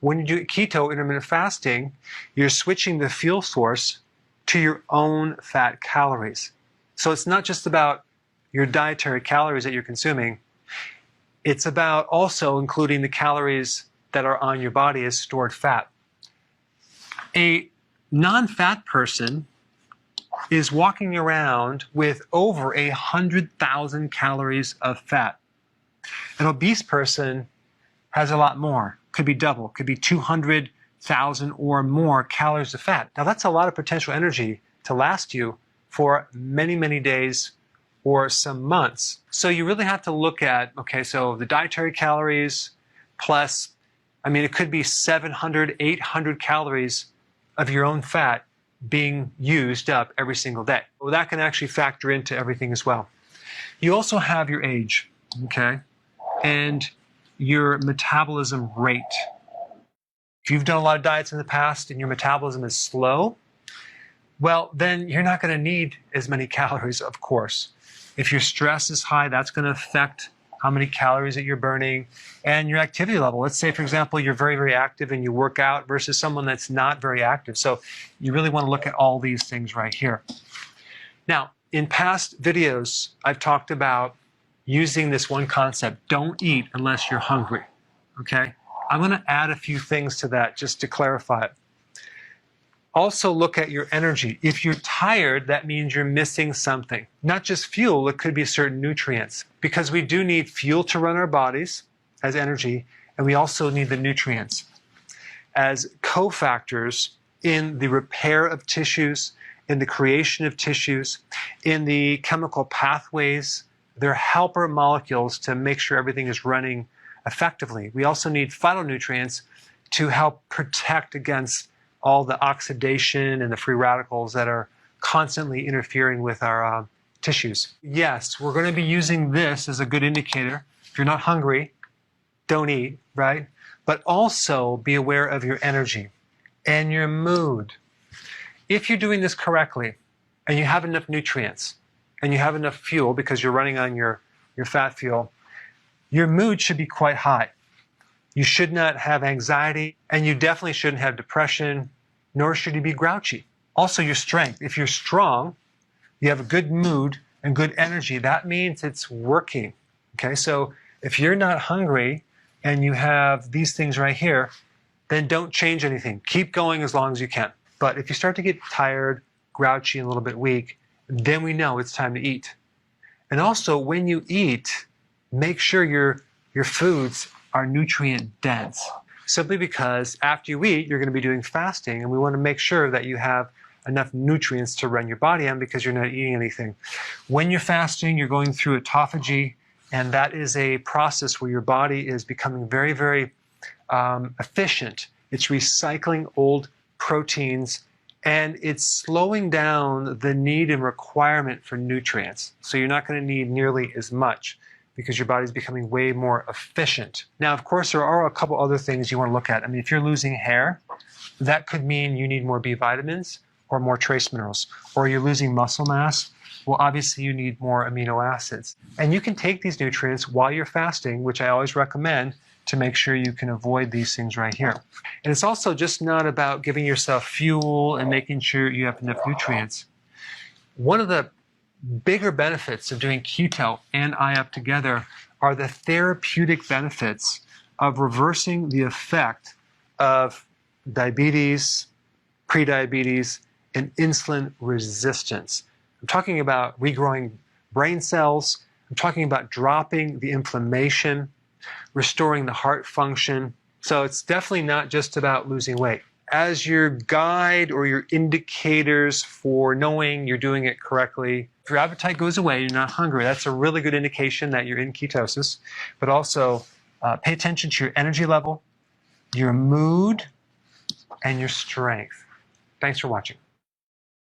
When you do keto, intermittent fasting, you're switching the fuel source to your own fat calories. So it's not just about your dietary calories that you're consuming. It's about also including the calories that are on your body as stored fat. A non-fat person is walking around with over 100,000 calories of fat. An obese person has a lot more. Could be double, could be 200,000 or more calories of fat. Now that's a lot of potential energy to last you for many, many days or some months. So you really have to look at, okay, so the dietary calories plus, it could be 700, 800 calories of your own fat being used up every single day. Well, that can actually factor into everything as well. You also have your age, okay, and your metabolism rate. If you've done a lot of diets in the past and your metabolism is slow, well, then you're not going to need as many calories, of course. If your stress is high, that's going to affect how many calories that you're burning and your activity level. Let's say, for example, you're very, very active and you work out versus someone that's not very active. So you really want to look at all these things right here. Now, in past videos, I've talked about using this one concept, don't eat unless you're hungry, okay? I'm going to add a few things to that just to clarify it. Also look at your energy. If you're tired, that means you're missing something. Not just fuel, it could be certain nutrients. Because we do need fuel to run our bodies as energy, and we also need the nutrients as cofactors in the repair of tissues, in the creation of tissues, in the chemical pathways. They're helper molecules to make sure everything is running effectively. We also need phytonutrients to help protect against all the oxidation and the free radicals that are constantly interfering with our tissues. Yes, we're going to be using this as a good indicator. If you're not hungry, don't eat, right? But also be aware of your energy and your mood. If you're doing this correctly and you have enough nutrients and you have enough fuel because you're running on your fat fuel, your mood should be quite high. You should not have anxiety, and you definitely shouldn't have depression, nor should you be grouchy. Also, your strength. If you're strong, you have a good mood and good energy, that means it's working. Okay, so if you're not hungry and you have these things right here, then don't change anything. Keep going as long as you can. But if you start to get tired, grouchy, and a little bit weak, then we know it's time to eat. And also, when you eat, make sure your foods are nutrient dense. Simply because after you eat, you're going to be doing fasting, and we want to make sure that you have enough nutrients to run your body on because you're not eating anything. When you're fasting, you're going through autophagy, and that is a process where your body is becoming very, very efficient. It's recycling old proteins, and it's slowing down the need and requirement for nutrients. So you're not going to need nearly as much, because your body's becoming way more efficient. Now, of course, there are a couple other things you want to look at. If you're losing hair, that could mean you need more B vitamins or more trace minerals. Or you're losing muscle mass, well, obviously you need more amino acids. And you can take these nutrients while you're fasting, which I always recommend to make sure you can avoid these things right here. And it's also just not about giving yourself fuel and making sure you have enough nutrients. One of the bigger benefits of doing keto and IF together are the therapeutic benefits of reversing the effect of diabetes, prediabetes, and insulin resistance. I'm talking about regrowing brain cells. I'm talking about dropping the inflammation, restoring the heart function. So it's definitely not just about losing weight. As your guide or your indicators for knowing you're doing it correctly, if your appetite goes away, you're not hungry, that's a really good indication that you're in ketosis. But also pay attention to your energy level, your mood, and your strength. Thanks for watching.